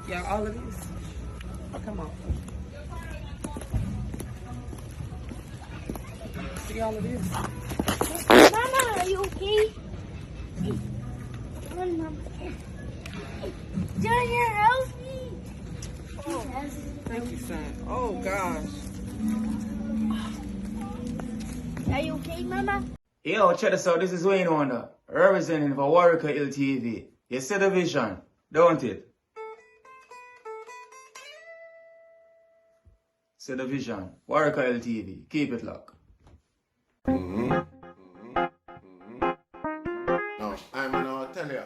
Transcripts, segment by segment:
Yeah, all of this. Oh, come on. See all of this? Mama, are you okay? Come on, Mama. Junior, help me. Oh, thank you, son. Oh, gosh. Are you okay, Mama? Yo, check this out. This is Wayne Wonder, representing for Warieka LTV. You see the vision, don't it? See the vision. Warieka LTV. Keep it locked. No, I'm gonna tell you.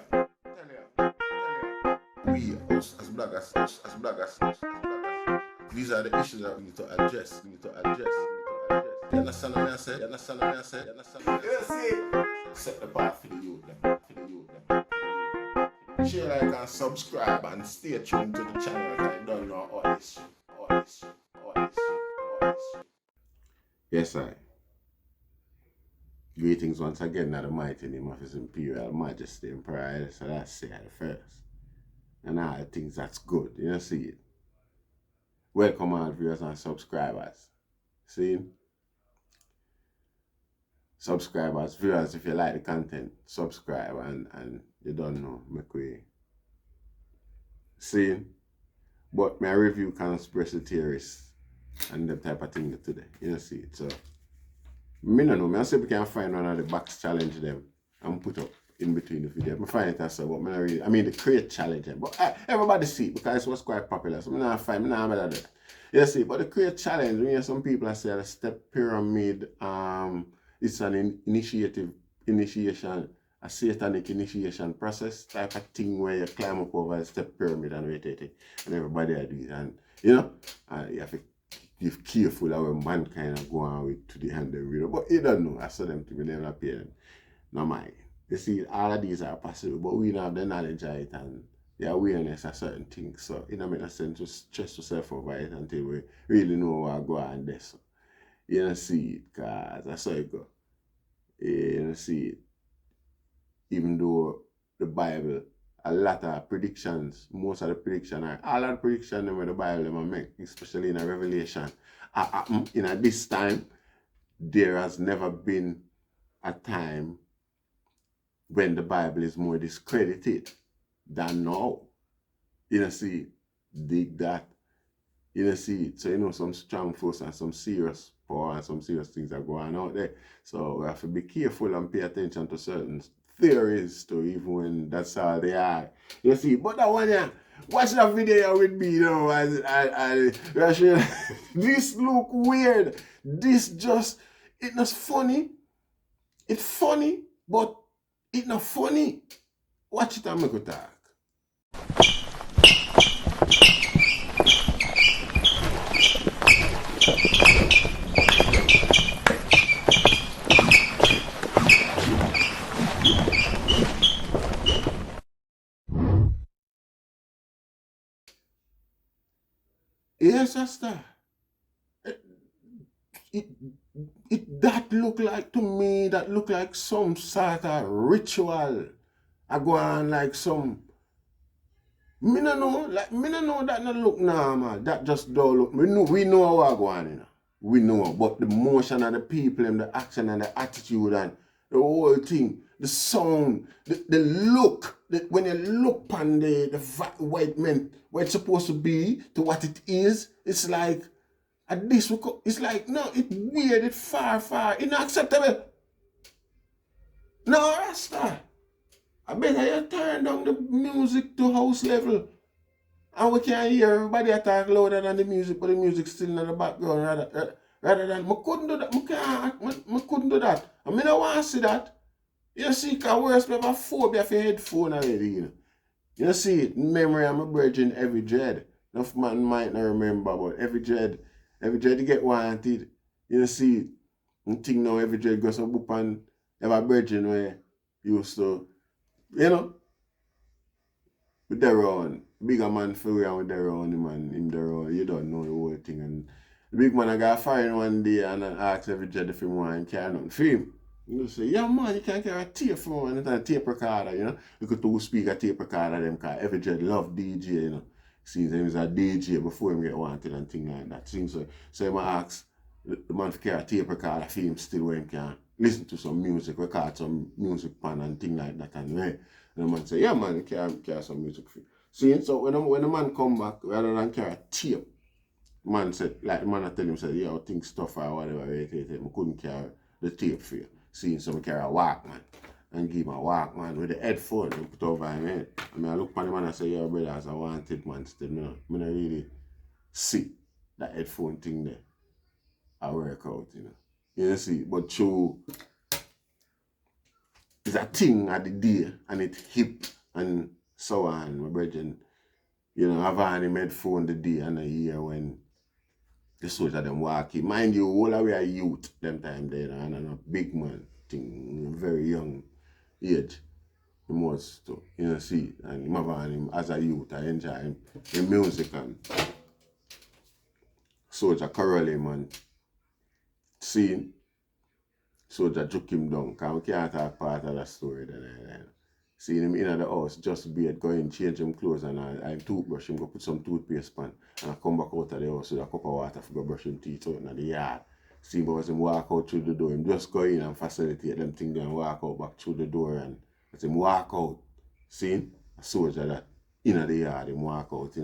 We, as bloggers, these are the issues that we need to address. You understand what I said? You see, set the path for the youth. Share, like, and subscribe and stay tuned to the channel. I don't know all this. Yes, I. Greetings once again at the mighty name of His Imperial Majesty Emperor. So that's say at first. And all the things that's good. You see it. Welcome all viewers and subscribers. See? Subscribers, viewers, if you like the content, subscribe and you don't know, make way. See? But my review conspiracy theorists and the type of thing today. You see it. So me no know. I say we can find one of the box challenge them and put up in between the video. I find it as well, but I mean the create challenge them. But everybody see it because it was quite popular. So I find that. You see, but the create challenge, when you hear some people say the step pyramid, it's an initiation, a satanic initiation process type of thing where you climb up over a step pyramid and wait, and everybody do it. And you know, you have to be careful how mankind are going with to the hand of the but you don't know. I saw them to be them not pay them. No mind. You see, all of these are possible, but we don't have the knowledge of it and the awareness of certain things. So it don't make sense to stress yourself over it until we really know what go on there. So you don't see it, cause that's how it go. You don't see it. Even though the Bible, a lot of predictions, most of the predictions, all of the predictions that the Bible make, especially in a Revelation, in this time, there has never been a time when the Bible is more discredited than now. You know, see, dig that. You know, see it. So, you know, some strong force and some serious power and some serious things are going on out there. So, we have to be careful and pay attention to certain theories to even when that's all they are. You see, but that one, yeah, watch that video with me, you know, this look weird. This just, it's not funny. It's funny, but it's not funny. Watch it and make it talk. Yes, sister. That look like, to me, that look like some sort of ritual. I go on like some, me no know that not look normal. That just don't look, we know how I go on, you know. We know, but the motion of the people and the action and the attitude and the whole thing, the sound, the look, when you look on the white men, where it's supposed to be to what it is, it's like, at this, it's like, no, it's weird, it's far, it's not acceptable. No, Rasta. I better you turn down the music to house level. And we can hear everybody talk louder than the music, but the music still in the background rather than, I couldn't do that, I couldn't do that. I mean, I want to see that. You see, because worse people phobia for headphone already, you know. You see it, memory I'm a virgin every dread. Enough man might not remember, but every dread you get wanted. You see it. And think now every dread goes up and have a virgin where you used to, you know, with their own. Bigger man for around with their own, man, in their own. You don't know the whole thing. And the big man I got fired one day and I asked every dread if he want to carry nothing for him. You say, yeah man, you can't carry a tape phone and a tape recorder, you know. You could two speaker tape recorder them because every dread love DJ, you know. See, he was a DJ before him get wanted and things like that. So he ask the man to carry a tape recorder for him still where he can listen to some music, record some music pan and things like that. And the man say, yeah man, carry some music for you. See, so when the man come back, rather than carry a tape, man said, like the man I tell him, said, yeah, I think stuff or whatever, I couldn't carry the tape for you. See, so I carry a Walkman and give him a Walkman with the headphone and put over him head. I mean, I look at the man and say, yeah, brother, as a wanted man still, I don't really see that headphone thing there. I work out, You see, but true, it's a thing at the day and it hip and so on, my brethren. I've had him headphone the day and a year when the soldier them walking. Mind you, all the way a youth them time there and a big man thing, very young age. He must to, see, and him have him as a youth, I enjoy him music and soldier corral him and see soldier took him down, because we can't talk part of the story then. See him in the house, just beard, go in, change him clothes and I toothbrush him, go put some toothpaste pan and I come back out of the house with a cup of water for go brush him teeth out in the yard. See him as him walk out through the door, him just go in and facilitate them things and walk out back through the door and as him walk out, see a soldier that in the yard, him walk out,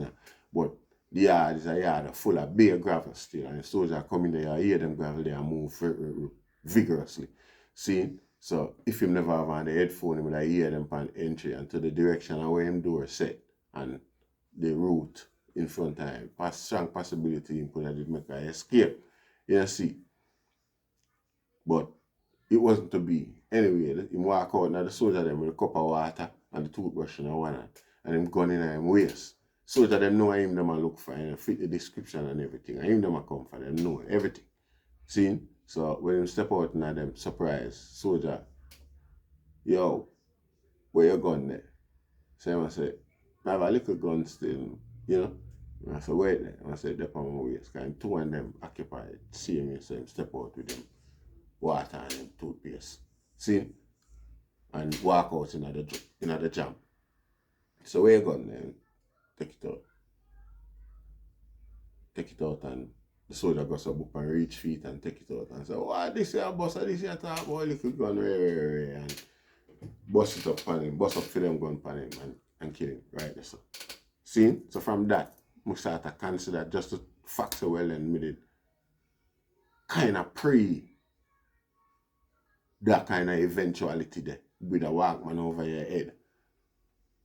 But the yard is a yard full of bare gravel still and the soldier come in there, hear them gravel there and move vigorously. See? So if him never have on the headphone, him would hear them pan entry and to the direction of where him door set and the route in front of him. Strong possibility him could have did make a escape. See. But it wasn't to be. Anyway, him walk out now the soldier them with a cup of water and the toothbrush in one hand and him gun in him waist. Soldier them know him them a look for and fit the description and everything. And him them a come for them know everything. See? So when him step out and them surprise, soldier, yo, where your gun there? So I say, I have a little gun still, And I said, wait there. And I said, they're on my waist. Because two of them occupied. See me, so him step out with them water and them toothpaste. See? And walk out in the jam. So where your gun there? Take it out. Take it out and the soldier goes up and reach feet and take it out and say, what this here boss, this here talk about little gun, and bust it up on him, bust up for them gun on him and kill him right there. See? So from that, I start to consider just the facts well and made it kind of pre that kind of eventuality there with a Walkman over your head.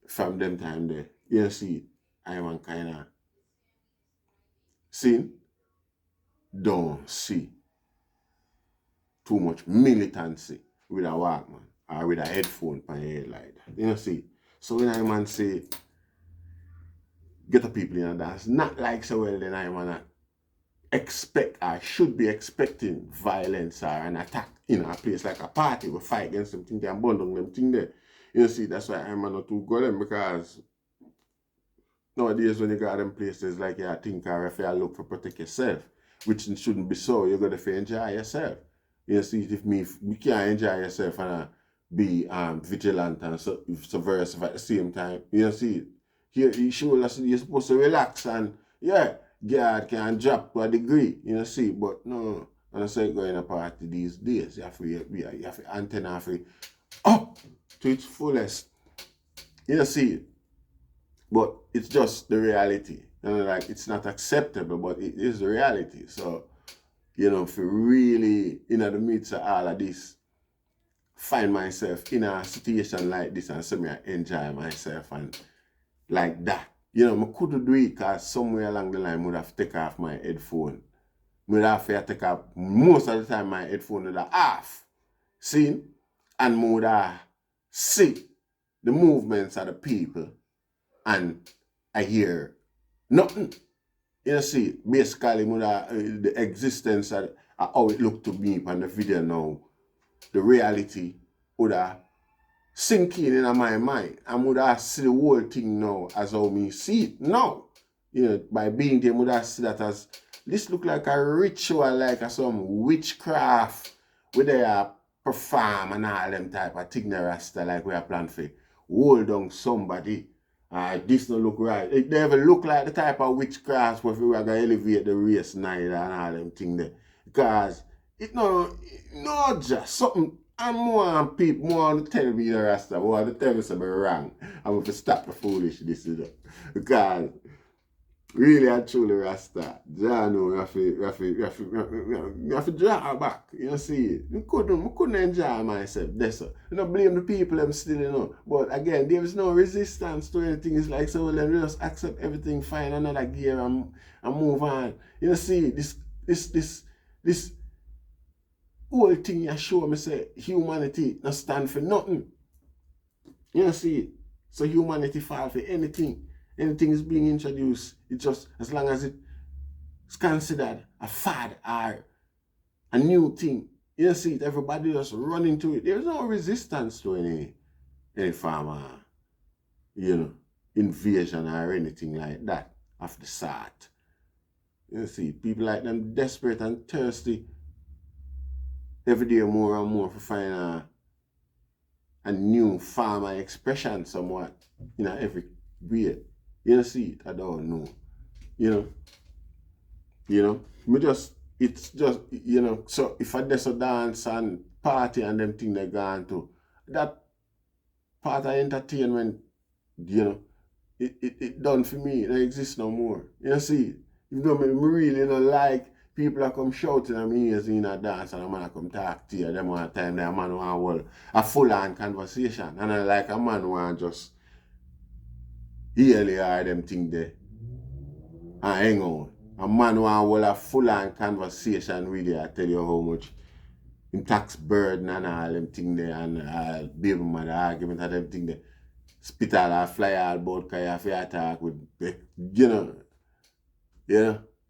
From them time there, see, I'm kind of see? Don't see too much militancy with a Walkman or with a headphone on your head like that. See? So when I man say, get the people in a dance, not like so well then I man expect or should be expecting violence or an attack in a place like a party we fight against them thing and burn down them thing there. See, that's why I'm not too go them because nowadays when you got them places like you think or if you look for protect yourself, which shouldn't be so, you're gonna enjoy yourself. See, if we can't enjoy yourself and be vigilant and subversive at the same time, see, here you show us you're supposed to relax and God can drop to a degree, see, but no. And I say going a party these days, you have to antenna up to its fullest. See, but it's just the reality. Like it's not acceptable, but it is the reality. So, if you really, in the midst of all of this, find myself in a situation like this and say me I enjoy myself and like that. I couldn't do it because somewhere along the line I would have taken off my headphone. I would have to take off, most of the time my headphone would have off. See? And I would have see the movements of the people and I hear nothing. See, basically the existence of how it looked to me on the video now, the reality would have sink in my mind. I would have see the whole thing now as how me see it now. By being there, I would have see that as this look like a ritual, like some witchcraft where they perform and all them type of thing Rasta like we are planning for hold on somebody This don't look right. It never look like the type of witchcraft where we are going to elevate the race neither and all them things there. Because it no just something. And more people want to tell me the Rasta, want to tell me something wrong. I'm going to stop the foolishness, you know. Because really and truly Rasta, John, you have to draw back. You see, I couldn't enjoy myself. That's all. You don't blame the people, I'm still, you know. But again, there is no resistance to anything. It's like, so let me just accept everything, find another gear and move on. You see, this whole thing you show me say humanity not stand for nothing. You see it? So humanity fall for anything. Anything is being introduced. It just, as long as it's considered a fad or a new thing. You see it, everybody just run into it. There's no resistance to any form of, invasion or anything like that of the sort. You see, people like them desperate and thirsty every day more and more to find a new form of expression somewhat, every way. You see it, I don't know. It's just, so if I just a dance and party and them thing they gone to, that part of entertainment, it done for me, it don't exist no more. You see, even though I really don't like people that come shouting at me ears in a dance and a man come talk to you, them one time that a man want a full-on conversation. And I like a man want just hear them thing there and hang on. A man want a full-on conversation with you, I tell you how much him tax burden and all them thing there and baby mother argument and them thing there. Spit all or fly all about because you have to talk with,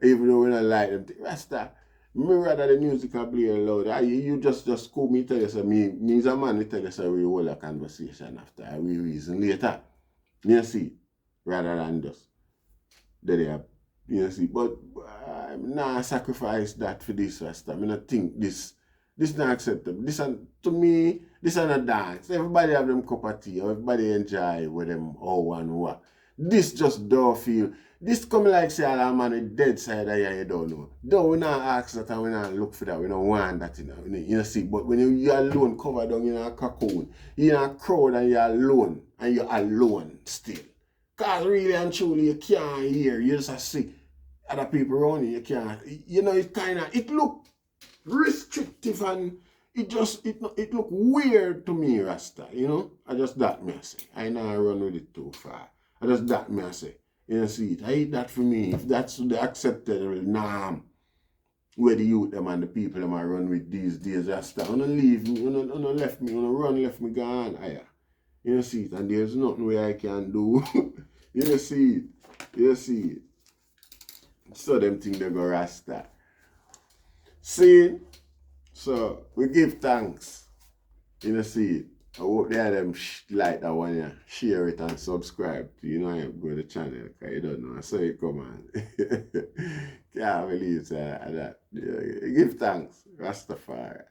even though we don't like them things. Rasta, me rather the music I play loud. You just call me tell you so me as a man we tell you so we hold a conversation after we reason later. You see, rather than just see. But I'm not sacrifice that for this Rasta. I not think this not acceptable. To me, this is a dance. Everybody have them cup of tea. Everybody enjoy with them all and what. This just don't feel. This come like say a man with dead side of you don't know. Don't we not ask that and we not look for that. We don't want that, you see. But when you're alone, covered down in a cocoon, you're in a crowd and you're alone. And you're alone still. Because really and truly you can't hear. You just see other people around you. You can't. It look restrictive and it look weird to me, Rasta. I just that me I say. I not run with it too far. I just that me I say. You see it. I eat that for me. If that's the accepted norm where the youth them and the people them I run with these days, Rasta. Wanna leave me, wanna left me, wanna run left me gone. You see it. And there's nothing where I can do. You see it. So them think they go Rasta. See? So we give thanks. See it. I hope they have them like that one, yeah. Share it and subscribe to go to the channel because you don't know. So you come on. Can't believe that. Give thanks. Rastafari.